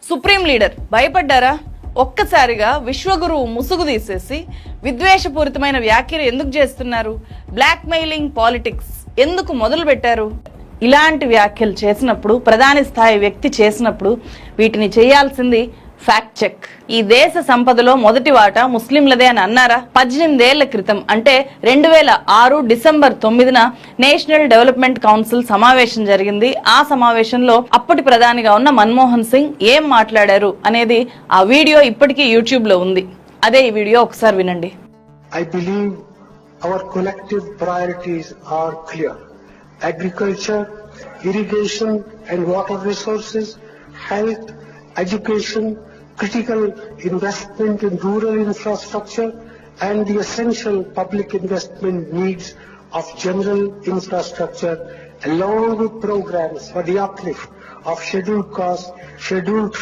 Supreme leader భయపడ్డారా? ఒక్కసారిగా విశ్వగురువు ముసుగు తీసేసి విద్వేషపూరితమైన వ్యాఖ్యలు ఎందుకు చేస్తున్నారు? బ్లాక్ మెయిలింగ్ పాలిటిక్స్ ఎందుకు మొదలు పెట్టారు? ఇలాంటి వ్యాఖ్యలు చేసినప్పుడు, ప్రధాని స్థాయి వ్యక్తి చేసినప్పుడు వీటిని చేయాల్సింది ఫ్యాక్ట్ చెక్. ఈ దేశ సంపదలో మొదటి వాటా ముస్లింలదే అని అన్నారా? 18 ఏళ్ల క్రితం అంటే 2006 డిసెంబర్ 9న నేషనల్ డెవలప్మెంట్ కౌన్సిల్ సమావేశం జరిగింది. ఆ సమావేశంలో అప్పటి ప్రధానిగా ఉన్న మన్మోహన్ సింగ్ ఏం మాట్లాడారు అనేది ఆ వీడియో ఇప్పటికీ యూట్యూబ్ లో ఉంది. అదే ఈ వీడియో ఒకసారి వినండి. I believe our collective priorities are clear. Agriculture, irrigation and water resources, health, education, critical investment in rural infrastructure and the essential public investment needs of general infrastructure along with programs for the uplift of scheduled caste, scheduled